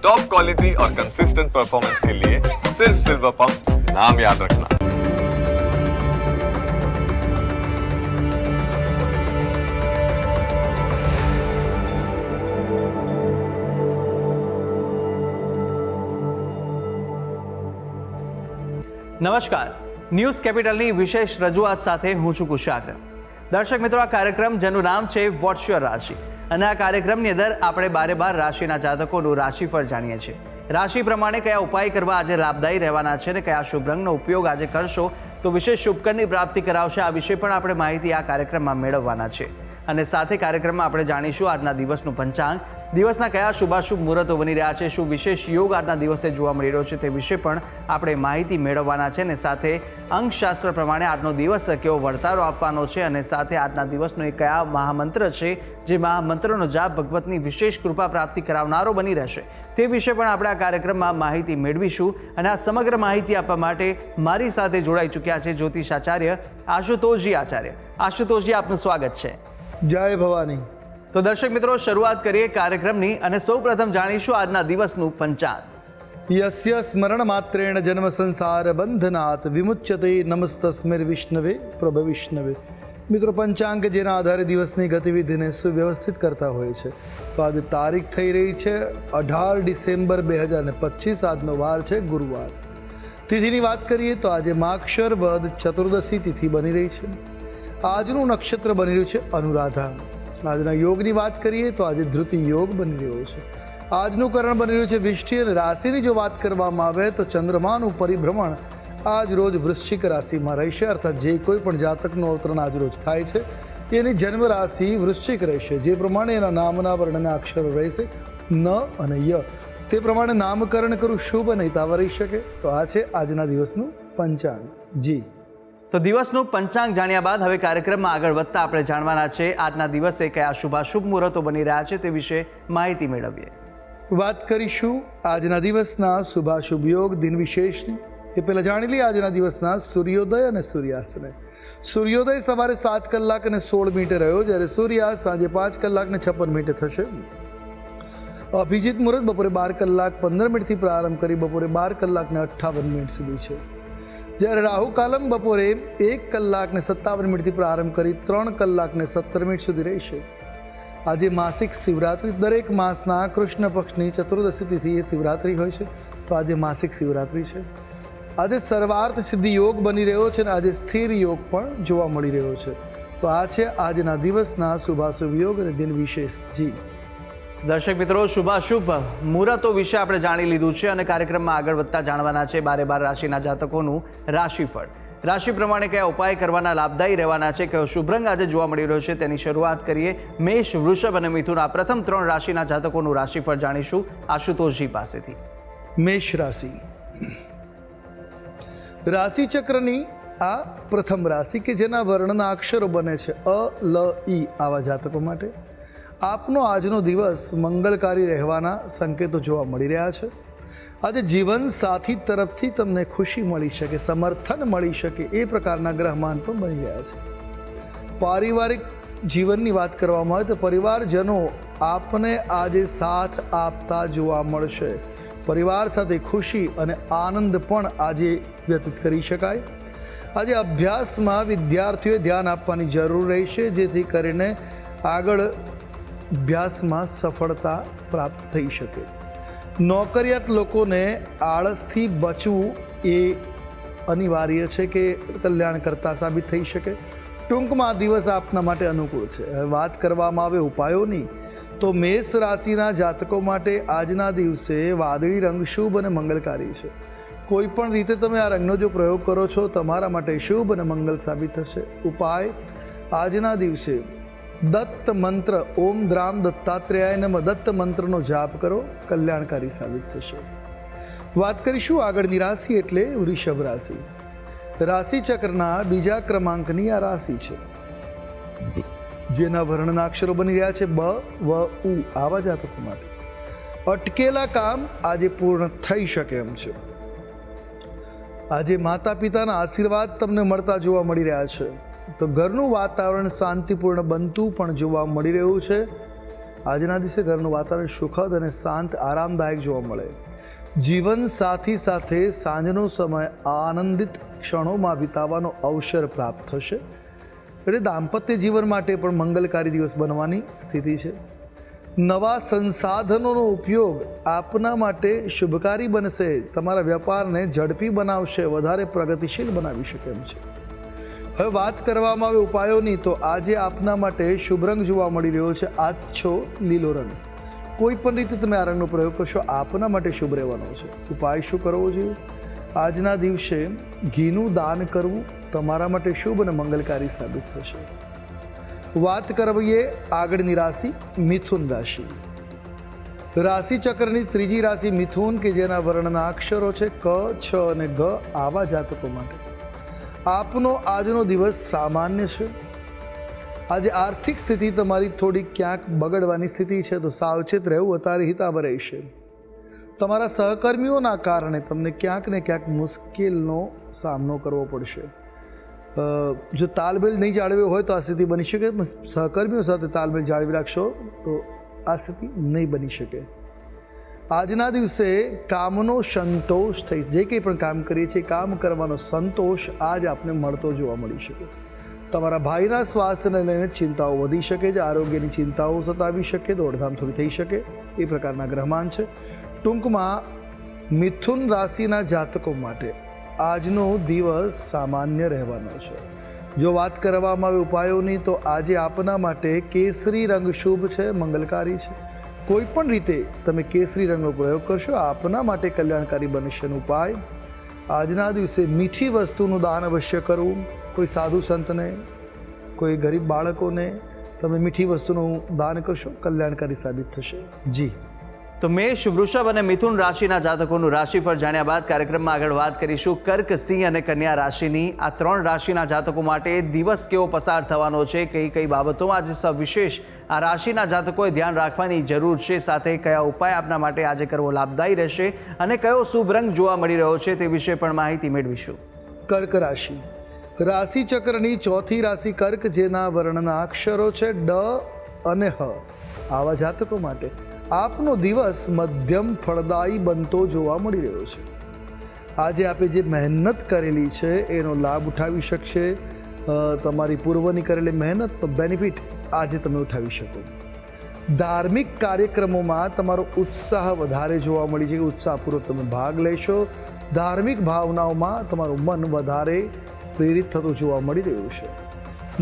Top quality और consistent performance के लिए सिर्फ सिल्वर पंप नाम याद रखना। નમસ્કાર, ન્યૂઝ કેપિટલની વિશેષ રજૂઆત સાથે હું છું કુશાગ્ર. દર્શક મિત્રો, આ કાર્યક્રમ જેનું નામ છે વોટ્સ યોર રાશિ, અને આ કાર્યક્રમની અંદર આપણે 12 રાશિના જાતકોનું રાશિફળ જાણીએ છીએ. રાશિ પ્રમાણે કયા ઉપાય કરવા આજે લાભદાયી રહેવાના છે અને કયા શુભ રંગનો ઉપયોગ આજે કરશો તો વિશેષ શુભકરની પ્રાપ્તિ કરાવશે, આ વિશે પણ આપણે માહિતી આ કાર્યક્રમમાં મેળવવાના છે. અને સાથે કાર્યક્રમમાં આપણે જાણીશું આજના દિવસનું પંચાંગ, દિવસના કયા શુભાશુભ મુહૂર્તો બની રહ્યા છે, શું વિશેષ યોગ આજના દિવસે જોવા મળી રહ્યો છે તે વિશે પણ આપણે માહિતી મેળવવાના છે. અને સાથે અંકશાસ્ત્ર પ્રમાણે આજનો દિવસ કેવો વર્તારો આપવાનો છે, અને સાથે આજના દિવસનો એ કયા મહામંત્ર છે જે મહામંત્રનો જાપ ભગવતની વિશેષ કૃપા પ્રાપ્તિ કરાવનારો બની રહેશે તે વિશે પણ આપણે આ કાર્યક્રમમાં માહિતી મેળવીશું. અને આ સમગ્ર માહિતી આપવા માટે મારી સાથે જોડાઈ ચૂક્યા છે જ્યોતિષાચાર્ય આશુતોષજી આચાર્ય. આશુતોષજી, આપનું સ્વાગત છે. જય ભવાની. તો દર્શક મિત્રો, શરૂઆત કરીએ કાર્યક્રમની અને સૌપ્રથમ જાણીશું આજના દિવસનું પંચાંગ. યસ્ય સ્મરણ માત્રેણ જન્મ સંસાર બંધનાત વિમુચ્યતે નમસ્તસ્મૈ વિષ્ણવે પ્રભ વિષ્ણવે. મિત્રો, પંચાંગ જેના આધારે દિવસની ગતિવિધિને સુવ્યવસ્થિત કરતા હોય છે. તો આજે તારીખ થઈ રહી છે 18 ડિસેમ્બર 2025. આજનો વાર છે ગુરુવાર. તિથિની વાત કરીએ તો આજે માક્ષર વદ ચતુર્દશી તિથિ બની રહી છે. આજનું નક્ષત્ર બની રહ્યું છે અનુરાધા. આજના યોગની વાત કરીએ તો આજે ધૃતિ યોગ બની રહ્યો છે. આજનું કરણ બની રહ્યું છે વિષ્ટિ. અને રાશિની જો વાત કરવામાં આવે તો ચંદ્રમાનું પરિભ્રમણ આજ રોજ વૃશ્ચિક રાશિમાં રહેશે. અર્થાત જે કોઈ પણ જાતકનું અવતરણ આજ રોજ થાય છે એની જન્મ રાશિ વૃશ્ચિક રહેશે. જે પ્રમાણે એના નામના વર્ણના અક્ષરો રહેશે ન અને ય, તે પ્રમાણે નામકરણ કરવું શુભ અને હિતાવ રહી શકે. તો આ છે આજના દિવસનું પંચાંગ. જી, તો દિવસનું પંચાંગ જાણ્યા બાદ હવે કાર્યક્રમમાં આગળ વધતા આપણે જાણવાના છે આજના દિવસે કયા શુભાશુભ મુહૂર્તો બની રહ્યા છે તે વિશે માહિતી મેળવીએ. વાત કરીશું આજના દિવસના શુભાશુભ યોગ દિન વિશેષની. એ પહેલાં જાણી લઈએ આજના દિવસના સૂર્યોદય અને સૂર્યાસ્તને. સૂર્યોદય સવારે 7 કલાક અને 16 મિનિટે રહ્યો, જ્યારે સૂર્યાસ્ત સાંજે 5 કલાક ને 56 મિનિટે થશે. અભિજીત મુહૂર્ત બપોરે 12 કલાક 15 મિનિટથી પ્રારંભ કરી બપોરે 12 કલાક ને 58 મિનિટ સુધી છે. જ્યારે રાહુ કાલમ બપોરે 1 કલાક ને 57 મિનિટથી પ્રારંભ કરી 3 કલાક ને 17 મિનિટ સુધી રહેશે. આજે માસિક શિવરાત્રિ. દરેક માસના કૃષ્ણ પક્ષની ચતુર્દશી તિથિ એ શિવરાત્રિ હોય છે. તો આજે માસિક શિવરાત્રિ છે. આજે સર્વાર્થ સિદ્ધિ યોગ બની રહ્યો છે અને આજે સ્થિર યોગ પણ જોવા મળી રહ્યો છે. તો આ છે આજના દિવસના શુભાશુભ યોગ અને દિન વિશેષ. જી દર્શક મિત્રો, શુભાશુભ મુહૂર્તો વિશે આપણે જાણી લીધું છે અને કાર્યક્રમમાં આગળ વધતા જાણવાના છે 12 રાશિના જાતકોનું રાશિફળ. રાશિ પ્રમાણે કયા ઉપાય કરવાના લાભદાયી રહેવાના છે, કયો શુભ રંગ આજે જોવા મળી રહ્યો છે તેની શરૂઆત કરીએ. મેષ, વૃષભ અને મિથુન, આ પ્રથમ 3 રાશિના જાતકોનું રાશિફળ જાણીશું આશુતોષજી પાસેથી. મેષ રાશિ. રાશિ ચક્રની આ પ્રથમ રાશિ કે જેના વર્ણના અક્ષરો બને છે અ, લ, ઈ, આવા જાતકો માટે આપનો આજનો દિવસ મંગળકારી રહેવાના સંકેતો જોવા મળી રહ્યા છે. આજે જીવન સાથી તરફથી તમને ખુશી મળી શકે, સમર્થન મળી શકે એ પ્રકારના ગ્રહમાન પણ બની રહ્યા છે. પારિવારિક જીવનની વાત કરવામાં આવે તો પરિવારજનો આપને આજે સાથ આપતા જોવા મળશે. પરિવાર સાથે ખુશી અને આનંદ પણ આજે વ્યતીત કરી શકાય. આજે અભ્યાસમાં વિદ્યાર્થીઓએ ધ્યાન આપવાની જરૂર રહેશે, જેથી કરીને આગળ અભ્યાસમાં સફળતા પ્રાપ્ત થઈ શકે. નોકરિયાત લોકોને આળસથી બચવું એ અનિવાર્ય છે કે કલ્યાણકર્તા સાબિત થઈ શકે. ટૂંકમાં આ દિવસ આપના માટે અનુકૂળ છે. હવે વાત કરવામાં આવે ઉપાયોની તો મેષ રાશિના જાતકો માટે આજના દિવસે વાદળી રંગ શુભ અને મંગલકારી છે. કોઈ પણ રીતે તમે આ રંગનો જો પ્રયોગ કરો છો તમારા માટે શુભ અને મંગલ સાબિત થશે. ઉપાય આજના દિવસે દત્ત મંત્ર ઓમ દ્રામ દત્તાત્રેયાય નમઃ દત્ત મંત્રનો જાપ કરો, કલ્યાણકારી સાબિત થશે. વાત કરીશું આગળની રાશિ એટલે વૃષભ રાશિ. રાશિ ચક્રના બીજા ક્રમાંકની આ રાશિ છે જેના વર્ણના અક્ષરો બની રહ્યા છે બ, વ, ઉ, આવા જાતકો માટે અટકેલા કામ આજે પૂર્ણ થઈ શકે એમ છે. આજે માતા પિતાના આશીર્વાદ તમને મળતા જોવા મળી રહ્યા છે. તો ઘરનું વાતાવરણ શાંતિપૂર્ણ બનતું પણ જોવા મળી રહ્યું છે. આજના દિવસે ઘરનું વાતાવરણ સુખદ અને શાંત આરામદાયક જોવા મળે. જીવન સાથી સાથે સાંજનો સમય આનંદિત ક્ષણોમાં વિતાવવાનો અવસર પ્રાપ્ત થશે. એટલે દાંપત્ય જીવન માટે પણ મંગલકારી દિવસ બનવાની સ્થિતિ છે. નવા સંસાધનોનો ઉપયોગ આપના માટે શુભકારી બનશે. તમારા વ્યાપારને ઝડપી બનાવશે, વધારે પ્રગતિશીલ બનાવી શકે એમ છે. હવે વાત કરવામાં આવે ઉપાયોની, તો આજે આપના માટે શુભ રંગ જોવા મળી રહ્યો છે આછો લીલો રંગ. કોઈ પણ રીતે તમે આ રંગનો પ્રયોગ કરશો આપના માટે શુભ રહેવાનો છે. ઉપાય શું કરવો જોઈએ? આજના દિવસે ઘીનું દાન કરવું તમારા માટે શુભ અને મંગલકારી સાબિત થશે. વાત કરીએ આગળની રાશિ મિથુન રાશિ. રાશિ ચક્રની ત્રીજી રાશિ મિથુન, કે જેના વર્ણના અક્ષરો છે ક, છ અને ગ. આવા જાતકો માટે આપનો આજનો દિવસ સામાન્ય છે. આજે આર્થિક સ્થિતિ તમારી થોડી ક્યાંક બગડવાની સ્થિતિ છે, તો સાવચેત રહેવું અત્યારે હિતાવહ રહેશે. તમારા સહકર્મીઓના કારણે તમને ક્યાંક ને ક્યાંક મુશ્કેલનો સામનો કરવો પડશે. જો તાલમેલ નહીં જાળવ્યો હોય તો આ સ્થિતિ બની શકે. સહકર્મીઓ સાથે તાલમેલ જાળવી રાખશો તો આ સ્થિતિ નહીં બની શકે. આજના દિવસે કામનો સંતોષ થઈ, જે કંઈ પણ કામ કરીએ છીએ કામ કરવાનો સંતોષ આજ આપને મળતો જોવા મળી શકે. તમારા ભાઈના સ્વાસ્થ્યને લઈને ચિંતાઓ વધી શકે છે. આરોગ્યની ચિંતાઓ સતાવી શકે, દોડધામ થોડી થઈ શકે, એ પ્રકારના ગ્રહમાન છે. ટૂંકમાં મિથુન રાશિના જાતકો માટે આજનો દિવસ સામાન્ય રહેવાનો છે. જો વાત કરવામાં આવે ઉપાયોની, તો આજે આપના માટે કેસરી રંગ શુભ છે, મંગલકારી છે. કોઈ પણ રીતે તમે કેસરી રંગનો પ્રયોગ કરશો આપના માટે કલ્યાણકારી બનશે. ઉપાય આજના દિવસે મીઠી વસ્તુનું દાન અવશ્ય કરવું. કોઈ સાધુ સંતને, કોઈ ગરીબ બાળકોને તમે મીઠી વસ્તુનું દાન કરશો, કલ્યાણકારી સાબિત થશે. જી તો મેષ, વૃષભ અને મિથુન રાશિના જાતકોનું રાશિફળ જાણ્યા બાદ કાર્યક્રમમાં આગળ વાત કરીશું કર્ક, સિંહ અને કન્યા રાશિની. આ ત્રણ રાશિના જાતકો માટે દિવસ કેવો પસાર થવાનો છે, કઈ કઈ બાબતોમાં આજે સવિશેષ આ રાશિના જાતકોએ ધ્યાન રાખવાની જરૂર છે, સાથે કયા ઉપાય આપના માટે આજે કરવો લાભદાયી રહેશે અને કયો શુભ રંગ જોવા મળી રહ્યો છે તે વિશે પણ માહિતી મેળવીશું. કર્ક રાશિ. રાશિ ચક્રની ચોથી રાશિ કર્ક, જેના વર્ણના અક્ષરો છે ડ અને હ. આવા જાતકો માટે આપનો દિવસ મધ્યમ ફળદાયી બનતો જોવા મળી રહ્યો છે. આજે આપે જે મહેનત કરેલી છે એનો લાભ ઉઠાવી શકશે. તમારી પૂર્વની કરેલી મહેનતનો બેનિફિટ આજે તમે ઉઠાવી શકો. ધાર્મિક કાર્યક્રમોમાં તમારો ઉત્સાહ વધારે જોવા મળી છે. ઉત્સાહપૂર્વક તમે ભાગ લેશો. ધાર્મિક ભાવનાઓમાં તમારું મન વધારે પ્રેરિત થતું જોવા મળી રહ્યું છે.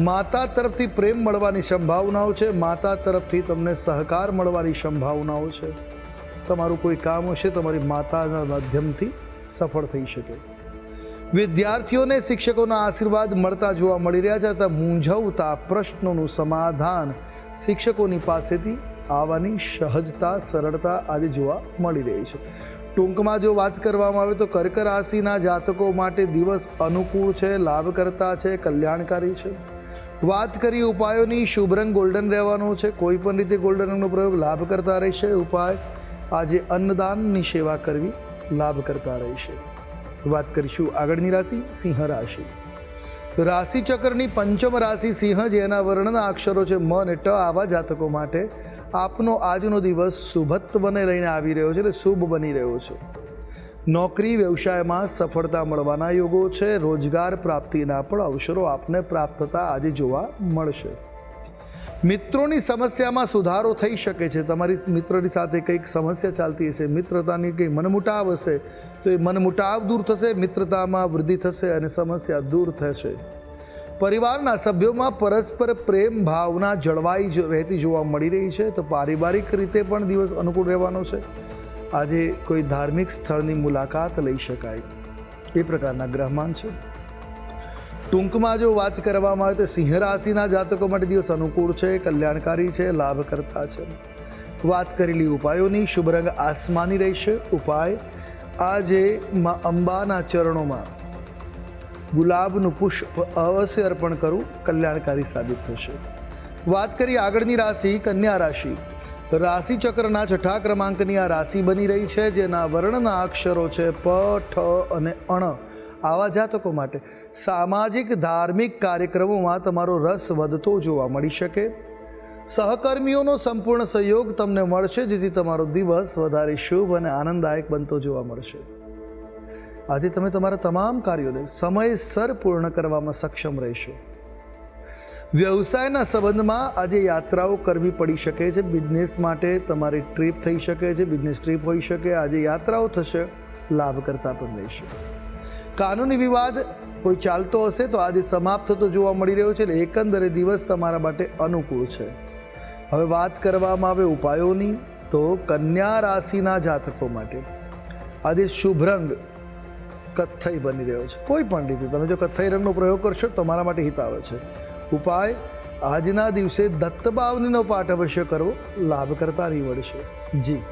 માતા તરફથી પ્રેમ મળવાની સંભાવનાઓ છે. માતા તરફથી તમને સહકાર મળવાની સંભાવનાઓ છે. તમારું કોઈ કામ હશે તમારી માતાના માધ્યમથી સફળ થઈ શકે. વિદ્યાર્થીઓને શિક્ષકોના આશીર્વાદ મળતા જોવા મળી રહ્યા છે. તથા મૂંઝવતા પ્રશ્નોનું સમાધાન શિક્ષકોની પાસેથી આવવાની સહજતા, સરળતા આજે જોવા મળી રહી છે. ટૂંકમાં જો વાત કરવામાં આવે તો કર્ક રાશિના જાતકો માટે દિવસ અનુકૂળ છે, લાભકર્તા છે, કલ્યાણકારી છે. વાત કરીએ ઉપાયોની, શુભ રંગ ગોલ્ડન રહેવાનો છે. કોઈ પણ રીતે ગોલ્ડન રંગનો પ્રયોગ લાભ કરતા રહેશે. ઉપાય આજે અન્નદાનની સેવા કરવી લાભ કરતા રહેશે. વાત કરીશું આગળની રાશિ સિંહ રાશિ. રાશિ ચક્રની પંચમ રાશિ સિંહ, જેના વર્ણના અક્ષરો છે મ અને ટ. આવા જાતકો માટે આપનો આજનો દિવસ શુભત્વને લઈને આવી રહ્યો છે, એટલે શુભ બની રહ્યો છે. નોકરી વ્યવસાયમાં સફળતા મળવાના યોગો છે. રોજગાર પ્રાપ્તિના પણ અવસરો આપને પ્રાપ્ત થતા આજે જોવા મળશે. મિત્રોની સમસ્યામાં સુધારો થઈ શકે છે. તમારી મિત્રોની સાથે કંઈક સમસ્યા ચાલતી હશે, મિત્રતાની કંઈ મનમુટાવ હશે, તો એ મનમુટાવ દૂર થશે, મિત્રતામાં વૃદ્ધિ થશે અને સમસ્યા દૂર થશે. પરિવારના સભ્યોમાં પરસ્પર પ્રેમ ભાવના જળવાઈ રહેતી જોવા મળી રહી છે. તો પારિવારિક રીતે પણ દિવસ અનુકૂળ રહેવાનો છે. આજે કોઈ ધાર્મિક સ્થળની મુલાકાત લઈ શકાય એ પ્રકારના ગ્રહમાન છે. ટૂંકમાં જો વાત કરવામાં આવે તો સિંહ રાશિના જાતકો માટે દિવસ અનુકૂળ છે, કલ્યાણકારી છે, લાભકર્તા છે. વાત કરેલી ઉપાયોની, શુભ રંગ આસમાની રહેશે. ઉપાય આજે માં અંબાના ચરણોમાં ગુલાબનું પુષ્પ અવશ્ય અર્પણ કરવું કલ્યાણકારી સાબિત થશે. વાત કરીએ આગળની રાશિ કન્યા રાશિ. રાશિ ચક્રના છઠ્ઠા ક્રમાંકની આ રાશિ બની રહી છે, જેના વર્ણના અક્ષરો છે પ, ઠ અને અણ. આવા જાતકો માટે સામાજિક ધાર્મિક કાર્યક્રમોમાં તમારો રસ વધતો જોવા મળી શકે. સહકર્મીઓનો સંપૂર્ણ સહયોગ તમને મળશે, જેથી તમારો દિવસ વધારે શુભ અને આનંદદાયક બનતો જોવા મળશે. આજે તમે તમારા તમામ કાર્યોને સમયસર પૂર્ણ કરવામાં સક્ષમ રહેશો. વ્યવસાયના સંબંધમાં આજે યાત્રાઓ કરવી પડી શકે છે. બિઝનેસ માટે તમારી ટ્રીપ થઈ શકે છે, બિઝનેસ ટ્રીપ હોઈ શકે. આજે યાત્રાઓ થશે, લાભ કરતા પણ રહેશે. કાનૂની વિવાદ કોઈ ચાલતો હશે તો આજે સમાપ્ત થતો જોવા મળી રહ્યો છે. એટલે એકંદરે દિવસ તમારા માટે અનુકૂળ છે. હવે વાત કરવામાં આવે ઉપાયોની, તો કન્યા રાશિના જાતકો માટે આજે શુભ રંગ કથ્થઈ બની રહ્યો છે. કોઈ પણ રીતે તમે જો કથ્થઈ રંગનો પ્રયોગ કરશો તો તમારા માટે હિત આવે છે. ઉપાય આજના દિવસે દત્તબાવનીનો પાઠ અવશ્ય કરવો, લાભ કરતા નીવડશે. જી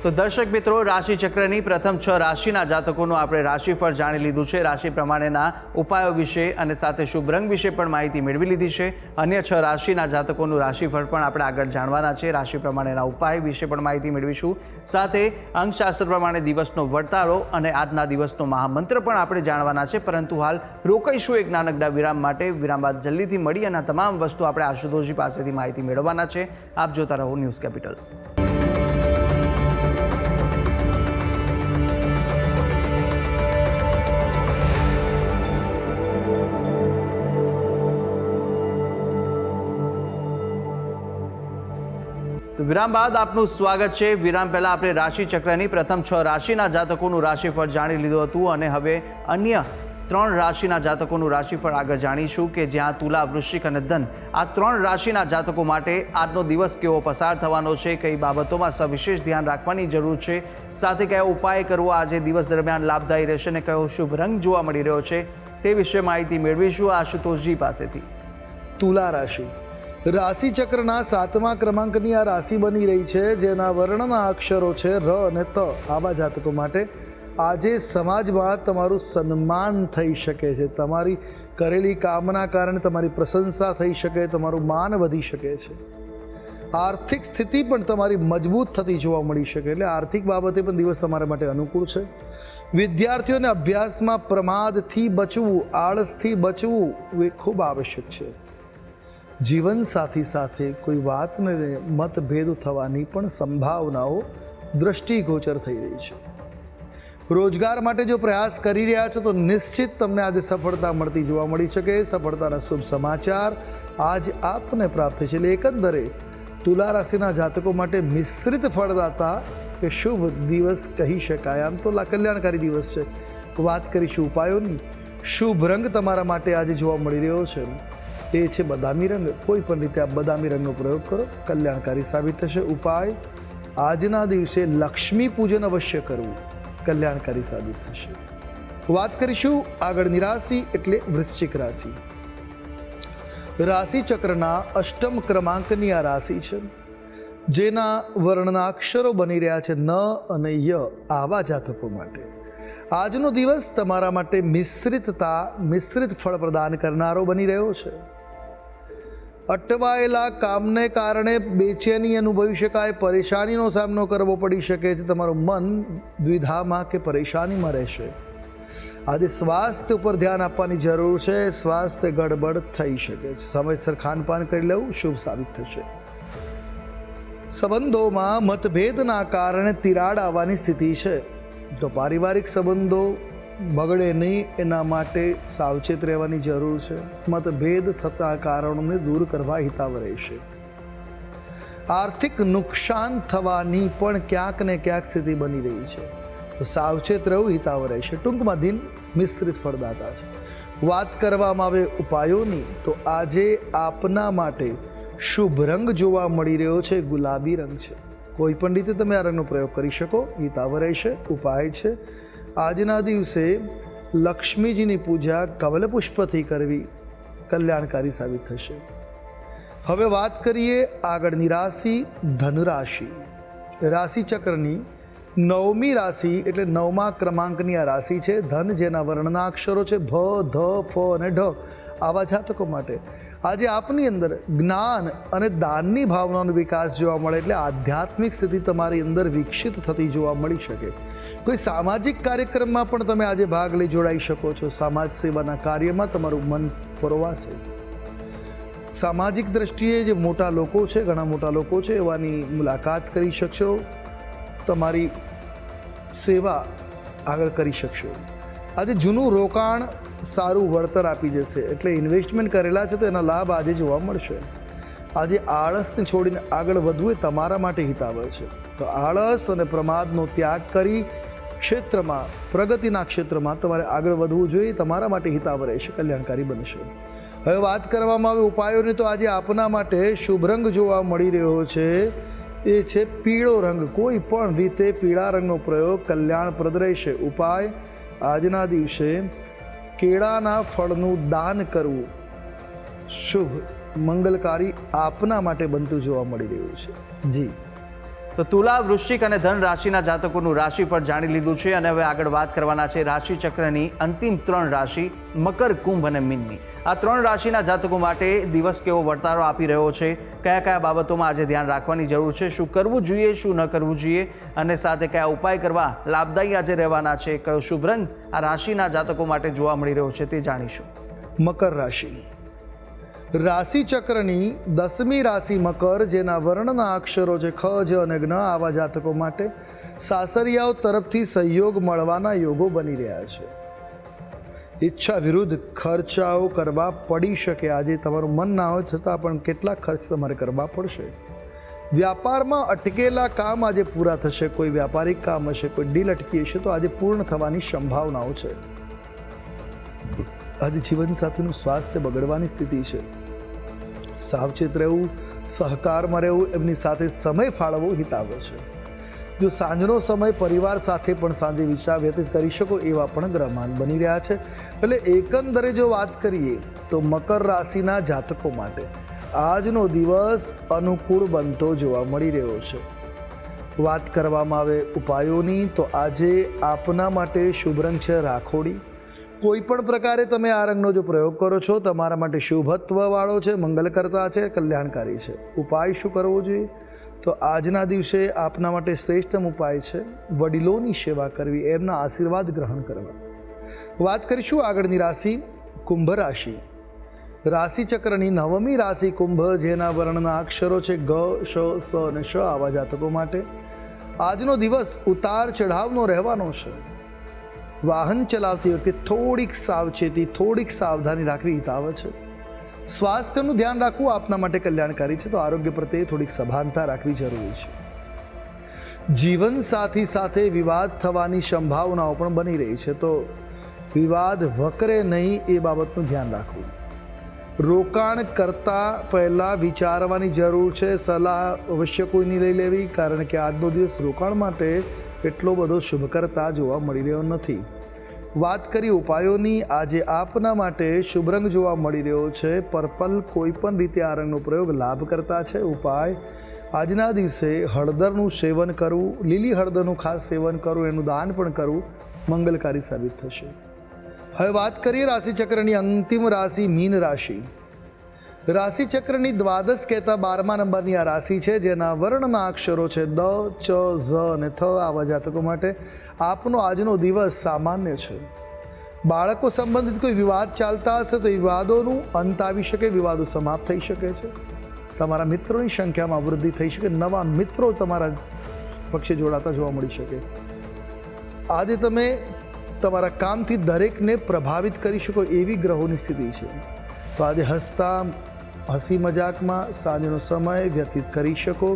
તો દર્શક મિત્રો, રાશિ ચક્રની પ્રથમ 6 રાશિના જાતકોનું આપણે રાશિફળ જાણી લીધું છે. રાશિ પ્રમાણેના ઉપાયો વિશે અને સાથે શુભ રંગ વિશે પણ માહિતી મેળવી લીધી છે. અન્ય 6 રાશિના જાતકોનું રાશિફળ પણ આપણે આગળ જાણવાના છે. રાશિ પ્રમાણેના ઉપાય વિશે પણ માહિતી મેળવીશું. સાથે અંકશાસ્ત્ર પ્રમાણે દિવસનો વર્તારો અને આજના દિવસનો મહામંત્ર પણ આપણે જાણવાના છે. પરંતુ હાલ રોકાઈશું એક નાનકડા વિરામ માટે. વિરામ બાદ જલ્દીથી મળી અને તમામ વસ્તુ આપણે આશુતોષજી પાસેથી માહિતી મેળવવાના છે. આપ જોતા રહો ન્યૂઝ કેપિટલ. તો વિરામ બાદ આપનું સ્વાગત છે. વિરામ પહેલા આપણે રાશિ ચક્રની પ્રથમ 6 રાશિના જાતકોનું રાશિફળ જાણી લીધું હતું અને હવે અન્ય 3 રાશિના જાતકોનું રાશિફળ આગળ જાણીશું કે જ્યાં તુલા, વૃશ્ચિક અને ધન આ 3 રાશિના જાતકો માટે આજનો દિવસ કેવો પસાર થવાનો છે, કઈ બાબતોમાં સવિશેષ ધ્યાન રાખવાની જરૂર છે, સાથે કયો ઉપાય કરવો આજે દિવસ દરમિયાન લાભદાયી રહેશે અને કયો શુભ રંગ જોવા મળી રહ્યો છે તે વિશે માહિતી મેળવીશું આશુતોષજી પાસેથી. તુલા રાશિ રાશિ ચક્રના 7મા ક્રમાંકની આ રાશિ બની રહી છે, જેના વર્ણના અક્ષરો છે ર અને ત. આવા જાતકો માટે આજે સમાજમાં તમારું સન્માન થઈ શકે છે. તમારી કરેલી કામના કારણે તમારી પ્રશંસા થઈ શકે, તમારું માન વધી શકે છે. આર્થિક સ્થિતિ પણ તમારી મજબૂત થતી જોવા મળી શકે. એટલે આર્થિક બાબતે પણ દિવસ તમારા માટે અનુકૂળ છે. વિદ્યાર્થીઓને અભ્યાસમાં પ્રમાદથી બચવું, આળસથી બચવું એ ખૂબ આવશ્યક છે. જીવનસાથી સાથે કોઈ વાતને મતભેદ થવાની પણ સંભાવનાઓ દ્રષ્ટિગોચર થઈ રહી છે. રોજગાર માટે જો પ્રયાસ કરી રહ્યા છો તો નિશ્ચિત તમને આજે સફળતા મળતી જોવા મળી શકે. સફળતાના શુભ સમાચાર આજ આપને પ્રાપ્ત છે. એટલે એકંદરે તુલા રાશિના જાતકો માટે મિશ્રિત ફળદાતા કે શુભ દિવસ કહી શકાય. આમ તો કલ્યાણકારી દિવસ છે. વાત કરીશું ઉપાયોની. શુભ રંગ તમારા માટે આજે જોવા મળી રહ્યો છે એ છે બદામી રંગ. કોઈ પણ રીતે આ બદામી રંગનો પ્રયોગ કરો, કલ્યાણકારી સાબિત થશે. ઉપાય આજના દિવસે લક્ષ્મી પૂજન અવશ્ય કરવું, કલ્યાણકારી સાબિત થશે. વાત કરીશું આગળની રાશિ એટલે વૃશ્ચિક રાશિ. રાશિ ચક્રના 8મ ક્રમાંકની આ રાશિ છે, જેના વર્ણના અક્ષરો બની રહ્યા છે ન અને ય. આવા જાતકો માટે આજનો દિવસ તમારા માટે મિશ્રિત ફળ પ્રદાન કરનારો બની રહ્યો છે. અટવાયેલા કામને કારણે બેચેની અનુભવી શકાય, પરેશાનીનો સામનો કરવો પડી શકે છે. તમારું મન દ્વિધામાં કે પરેશાનીમાં રહેશે. આજે સ્વાસ્થ્ય ઉપર ધ્યાન આપવાની જરૂર છે. સ્વાસ્થ્ય ગડબડ થઈ શકે છે. સમયસર ખાનપાન કરી લેવું શુભ સાબિત થશે. સંબંધોમાં મતભેદના કારણે તિરાડ આવવાની સ્થિતિ છે, તો પારિવારિક સંબંધો બગડે નહીં એના માટે સાવચેત રહેવાની જરૂર છે. મતભેદ થતા કારણોને દૂર કરવા હિતાવ રહેશે. આર્થિક નુકસાન થવાની પણ ક્યાંક ને ક્યાંક સ્થિતિ બની રહી છે, તો સાવચેત રહેવું હિતાવ રહેશે. ટૂંકમાં દિન મિશ્રિત ફળદાતા છે. વાત કરવામાં આવે ઉપાયોની, તો આજે આપના માટે શુભ રંગ જોવા મળી રહ્યો છે ગુલાબી રંગ છે. કોઈ પણ રીતે તમે આ રંગનો પ્રયોગ કરી શકો, હિતાવ રહેશે. ઉપાય છે આજના દિવસે લક્ષ્મીજીની પૂજા કમલપુષ્પથી કરવી, કલ્યાણકારી સાબિત થશે. હવે વાત કરીએ આગળની રાશિ ધનુરાશિ. રાશિ ચક્રની 9મી રાશિ એટલે 9મા ક્રમાંકની આ રાશિ છે. ધન, જેના વર્ણના અક્ષરો છે ભ, ધ, ફ અને ઢ. આવા જાતકો માટે આજે આપની અંદર જ્ઞાન અને દાનની ભાવનાનો વિકાસ જોવા મળે. એટલે આધ્યાત્મિક સ્થિતિ તમારી અંદર વિકસિત થતી જોવા મળી શકે. કોઈ સામાજિક કાર્યક્રમમાં પણ તમે આજે ભાગ લઈ જોડાઈ શકો છો. સમાજ સેવાના કાર્યમાં તમારું મન પરોવાશે. સામાજિક દ્રષ્ટિએ જે મોટા લોકો છે, ઘણા મોટા લોકો છે, એવાની મુલાકાત કરી શકશો. તમારી સેવા આગળ કરી શકશો. આજે જૂનું રોકાણ સારું વળતર આપી જશે, એટલે ઇન્વેસ્ટમેન્ટ કરેલા છે તો એના લાભ આજે જોવા મળશે. આજે આળસને છોડીને આગળ વધવું એ તમારા માટે હિતાવહ છે. તો આળસ અને પ્રમાદનો ત્યાગ કરી ક્ષેત્રમાં, પ્રગતિના ક્ષેત્રમાં તમારે આગળ વધવું જોઈએ. તમારા માટે હિતાવહ રહેશે, કલ્યાણકારી બનશે. હવે વાત કરવામાં આવે ઉપાયોની, તો આજે આપના માટે શુભ રંગ જોવા મળી રહ્યો છે, એ છે પીળો રંગ. કોઈ પણ રીતે પીળા રંગનો પ્રયોગ કલ્યાણપ્રદ રહેશે. ઉપાય: આજના દિવસે કેળાના ફળનું દાન કરવું શુભ, મંગલકારી આપના માટે બનતું જોવા મળી રહ્યું છે. જી. તો તુલા, વૃશ્ચિક અને ધન રાશિના જાતકોનું રાશિફળ જાણી લીધું છે અને હવે આગળ વાત કરવાના છે રાશિચક્રની અંતિમ 3 રાશિ મકર, કુંભ અને મીનની. આ 3 રાશિના જાતકો માટે દિવસ કેવો વર્તારો આપી રહ્યો છે, કયા કયા બાબતોમાં આજે ધ્યાન રાખવાની જરૂર છે, શું કરવું જોઈએ, શું ન કરવું જોઈએ, અને સાથે કયા ઉપાય કરવા લાભદાયી આજે રહેવાના છે, કયો શુભ રંગ આ રાશિના જાતકો માટે જોવા મળી રહ્યો છે, તે જાણીશું. મકર રાશિ. રાશિચક્રની 10મી રાશિ મકર, જેના વર્ણના અક્ષરો છે ખ, જ અને જ્ઞ, આવા જાતકો માટે સાસરિયાઓ તરફથી સહયોગ મળવાના યોગો બની રહ્યા છે. ઈચ્છા વિરુદ્ધ ખર્ચાઓ કરવા પડી શકે. આજે તમારું મન ના હોય છતાં પણ કેટલાક ખર્ચ તમારે કરવા પડશે. વ્યાપારમાં અટકેલા કામ આજે પૂરા થશે. કોઈ વ્યાપારિક કામ હશે, કોઈ ડીલ અટકી હશે, તો આજે પૂર્ણ થવાની સંભાવનાઓ છે. આજે જીવનસાથીનું સ્વાસ્થ્ય બગડવાની સ્થિતિ છે. સાવચેત રહેવું, સહકારમાં રહેવું, એમની સાથે સમય ફાળવવો હિતાવહ છે. જો સાંજનો સમય પરિવાર સાથે પણ સાંજે વિચાર વ્યતીત કરી શકો એવા પણ ગ્રહમાન બની રહ્યા છે. એટલે એકંદરે જો વાત કરીએ તો મકર રાશિના જાતકો માટે આજનો દિવસ અનુકૂળ બનતો જોવા મળી રહ્યો છે. વાત કરવામાં આવે ઉપાયોની, તો આજે આપના માટે શુભ રંગ છે રાખોડી. કોઈ પણ પ્રકારે તમે આ રંગનો જો પ્રયોગ કરો છો, તમારા માટે શુભત્વવાળો છે, મંગલકર્તા છે, કલ્યાણકારી છે. ઉપાય શું કરવો જોઈએ? તો આજના દિવસે આપના માટે શ્રેષ્ઠ ઉપાય છે વડીલોની સેવા કરવી, એમના આશીર્વાદ ગ્રહણ કરવા. વાત કરીશું આગળની રાશિ કુંભ રાશિ. રાશિચક્રની 9મી રાશિ કુંભ, જેના વર્ણના અક્ષરો છે ગ, શ, સ અને શ, આવા જાતકો માટે આજનો દિવસ ઉતાર ચઢાવનો રહેવાનો છે. વાહન ચલાવતી વખતે થોડીક સાવચેતી, થોડીક સાવધાની રાખવી હિતાવહ છે. સ્વાસ્થ્યનું ધ્યાન રાખવું આપના માટે કલ્યાણકારી છે. તો આરોગ્ય પ્રત્યે થોડીક સભાનતા રાખવી જરૂરી છે. જીવનસાથી સાથે વિવાદ થવાની સંભાવનાઓ પણ બની રહી છે. તો વિવાદ વકરે નહીં એ બાબતનું ધ્યાન રાખવું. રોકાણ કરતા પહેલાં વિચારવાની જરૂર છે. સલાહ અવશ્ય કોઈની લઈ લેવી, કારણ કે આજનો દિવસ રોકાણ માટે એટલો બધો શુભકર્તા જોવા મળી રહ્યો નથી. વાત કરી ઉપાયોની, આજે આપના માટે શુભ રંગ જોવા મળી રહ્યો છે પર્પલ. કોઈ પણ રીતે આ રંગનો પ્રયોગ લાભ કરતા છે. ઉપાય: આજના દિવસે હળદરનું સેવન કરવું, લીલી હળદરનું ખાસ સેવન કરવું, એનું દાન પણ કરવું મંગલકારી સાબિત થશે. હવે વાત કરીએ રાશિચક્રની અંતિમ રાશિ મીન રાશિ. રાશિચક્રની દ્વાદશ કહેતા 12મા નંબરની આ રાશિ છે, જેના વર્ણના અક્ષરો છે દ, ચ, ઝ અને થ, આવા જાતકો માટે આપનો આજનો દિવસ સામાન્ય છે. બાળકો સંબંધિત કોઈ વિવાદ ચાલતા હશે તો એ વિવાદોનું અંત આવી શકે, વિવાદો સમાપ્ત થઈ શકે છે. તમારા મિત્રોની સંખ્યામાં વૃદ્ધિ થઈ શકે, નવા મિત્રો તમારા પક્ષે જોડાતા જોવા મળી શકે. આજે તમે તમારા કામથી દરેકને પ્રભાવિત કરી શકો એવી ગ્રહોની સ્થિતિ છે. તો આજે હસી મજાકમાં સાંજનો સમય વ્યતીત કરી શકો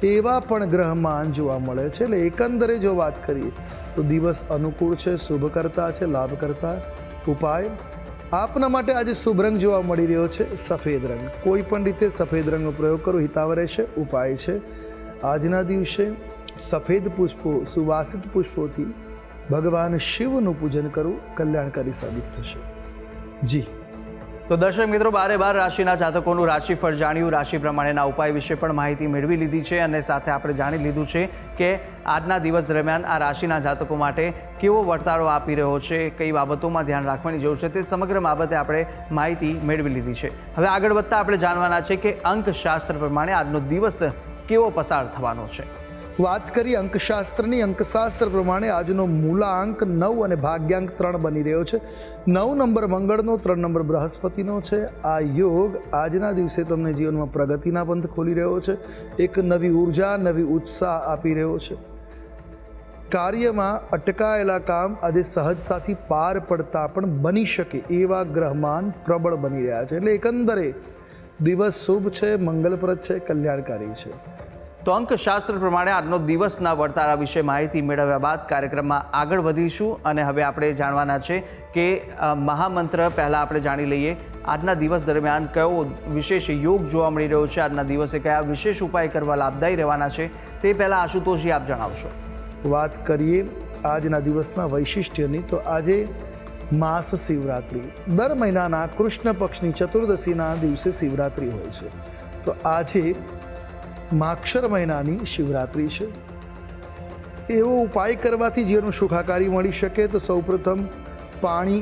એવા પણ ગ્રહમાન જોવા મળે છે. એટલે એકંદરે જો વાત કરીએ તો દિવસ અનુકૂળ છે, શુભકર્તા છે, લાભકર્તા. ઉપાય: આપના માટે આજે શુભ રંગ જોવા મળી રહ્યો છે સફેદ રંગ. કોઈ પણ રીતે સફેદ રંગનો પ્રયોગ કરો હિતાવહ રહેશે. ઉપાય છે આજના દિવસે સફેદ પુષ્પો, સુવાસિત પુષ્પોથી ભગવાન શિવનું પૂજન કરવું કલ્યાણકારી સાબિત થશે. જી. તો દર્શક મિત્રો, 12 રાશિના જાતકોનું રાશિફળ જાણ્યું, રાશિ પ્રમાણેના ઉપાય વિશે પણ માહિતી મેળવી લીધી છે અને સાથે આપણે જાણી લીધું છે કે આજના દિવસ દરમિયાન આ રાશિના જાતકો માટે કેવો વર્તારો આપી રહ્યો છે, કઈ બાબતોમાં ધ્યાન રાખવાની જરૂર છે, તે સમગ્ર બાબતે આપણે માહિતી મેળવી લીધી છે. હવે આગળ વધતા આપણે જાણવાના છે કે અંકશાસ્ત્ર પ્રમાણે આજનો દિવસ કેવો પસાર થવાનો છે. વાત કરીએ અંકશાસ્ત્રની, અંકશાસ્ત્ર પ્રમાણે આજનો મૂલાંક 9 અને ભાગ્યાંક 3 બની રહ્યો છે. 9 નંબર મંગળનો, 3 નંબર બૃહસ્પતિનો છે. આ યોગ આજના દિવસે તમને જીવનમાં પ્રગતિના પંથ ખોલી રહ્યો છે. એક નવી ઉર્જા, નવી ઉત્સાહ આપી રહ્યો છે. કાર્યમાં અટકાયેલા કામ આજે સહજતાથી પાર પડતા પણ બની શકે એવા ગ્રહમાન પ્રબળ બની રહ્યા છે. એટલે એકંદરે દિવસ શુભ છે, મંગલપ્રદ છે, કલ્યાણકારી છે. તો અંકશાસ્ત્ર પ્રમાણે આજનો દિવસના વર્તારા વિશે માહિતી મેળવ્યા બાદ કાર્યક્રમમાં આગળ વધીશું અને હવે આપણે જાણવાના છે કે મહામંત્ર પહેલાં આપણે જાણી લઈએ. આજના દિવસ દરમિયાન કયો વિશેષ યોગ જોવા મળી રહ્યો છે, આજના દિવસે કયા વિશેષ ઉપાય કરવા લાભદાયી રહેવાના છે, તે પહેલાં આશુતોષજી આપ જણાવશો. વાત કરીએ આજના દિવસના વૈશિષ્ટ્યની, તો આજે માસ શિવરાત્રિ, દર મહિનાના કૃષ્ણ પક્ષની ચતુર્દશીના દિવસે શિવરાત્રિ હોય છે. તો આજે માક્ષર મહિનાની શિવરાત્રિ છે. એવો ઉપાય કરવાથી જીવનનું સુખાકારી મળી શકે. તો સૌપ્રથમ પાણી,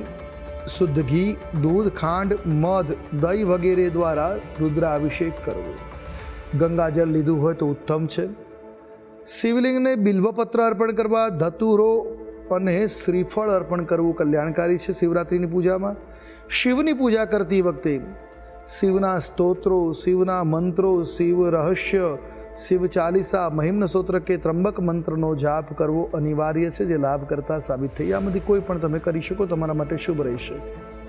શુદ્ધ ઘી, દૂધ, ખાંડ, મધ, દહીં વગેરે દ્વારા રુદ્રાભિષેક કરવો. ગંગાજળ લીધું હોય તો ઉત્તમ છે. શિવલિંગને બિલ્વપત્ર અર્પણ કરવા, ધતુરો અને શ્રીફળ અર્પણ કરવું કલ્યાણકારી છે. શિવરાત્રિની પૂજામાં શિવની પૂજા કરતી વખતે શિવના સ્તોત્રો, શિવના મંત્રો, શિવ રહસ્ય, શિવ ચાલીસા, મહિમ્ન સ્તોત્ર કે ત્રંબક મંત્રનો જાપ કરવો અનિવાર્ય છે, જે લાભકર્તા સાબિત થઈ. આમાંથી કોઈ પણ તમે કરી શકો, તમારા માટે શુભ રહેશે.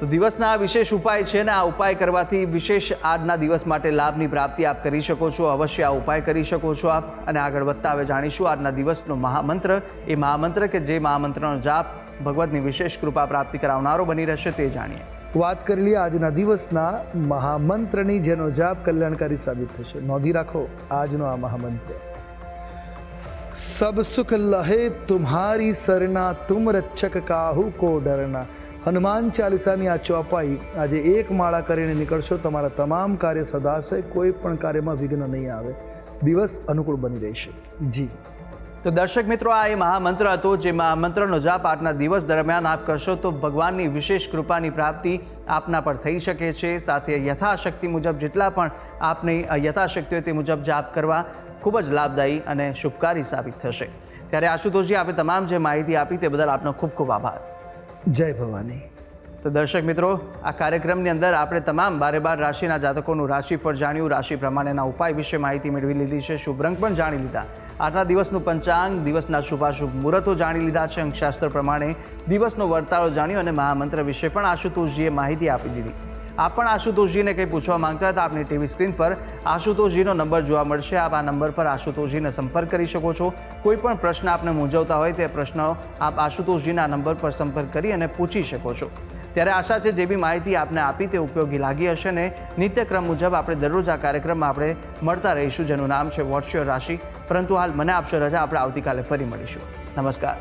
તો દિવસના આ વિશેષ ઉપાય છે ને આ ઉપાય કરવાથી વિશેષ આજના દિવસ માટે લાભની પ્રાપ્તિ આપ કરી શકો છો. અવશ્ય આ ઉપાય કરી શકો છો આપ. અને આગળ વધતા હવે જાણીશું આજના દિવસનો મહામંત્ર. એ મહામંત્ર કે જે મહામંત્રનો જાપ ભગવતની વિશેષ કૃપા પ્રાપ્તિ કરાવનારો બની રહેશે તે જાણીએ. વાત કરી લઈએ આજના દિવસના મહામંત્રની, જેનો જાપ કલ્યાણકારી સાબિત થશે. નોંધી રાખો આજનો આ મહામંત્ર: સબ સુખ લહે તુમ્હારી સરના, તુમ રક્ષક કાહુ કો ડરના. હનુમાન ચાલીસાની આ ચોપાઈ આજે એક માળા કરીને નીકળશો, તમારા તમામ કાર્ય સદાશે, કોઈ પણ કાર્યમાં વિઘ્ન નહીં આવે. દિવસ અનુકૂળ બની રહેશે. જી તો દર્શક મિત્રો, આ એ મહામંત્ર હતો, જે મહામંત્રનો જાપ આજના દિવસ દરમિયાન આપ કરશો તો ભગવાનની વિશેષ કૃપાની પ્રાપ્તિ આપના પર થઈ શકે છે. સાથે યથાશક્તિ મુજબ જેટલા પણ આપની યથાશક્તિ હોય તે મુજબ જાપ કરવા ખૂબ જ લાભદાયી અને શુભકારી સાબિત થશે. ત્યારે આશુતોષજી, આપે તમામ જે માહિતી આપી તે બદલ આપનો ખૂબ ખૂબ આભાર. જય ભવાની. તો દર્શક મિત્રો, આ કાર્યક્રમની અંદર આપણે તમામ 12 રાશિના જાતકોનું રાશિફળ જાણ્યું, રાશિ પ્રમાણેના ઉપાય વિશે માહિતી મેળવી લીધી છે, શુભ રંગ પણ જાણી લીધા, આજના દિવસનું પંચાંગ, દિવસના શુભાશુભ મુહૂર્તો જાણી લીધા છે, અંકશાસ્ત્ર પ્રમાણે દિવસનો વર્તાળો જાણ્યો અને મહામંત્ર વિશે પણ આશુતોષજીએ માહિતી આપી દીધી. આપ પણ આશુતોષજીને કંઈ પૂછવા માંગતા હતા, આપની ટીવી સ્ક્રીન પર આશુતોષજીનો નંબર જોવા મળશે. આપ આ નંબર પર આશુતોષજીને સંપર્ક કરી શકો છો. કોઈ પણ પ્રશ્ન આપને મૂંઝવતા હોય તે પ્રશ્નો આપ આશુતોષજીના નંબર પર સંપર્ક કરી અને પૂછી શકો છો. ત્યારે આશા છે જે બી માહિતી આપને આપી તે ઉપયોગી લાગી હશે ને નિત્યક્રમ મુજબ આપણે દરરોજ આ કાર્યક્રમમાં આપણે મળતા રહીશું, જેનું નામ છે વોટ્સ યોર રાશિ. પરંતુ હાલ મને આપશો રજા. આપણે આવતીકાલે ફરી મળીશું. નમસ્કાર.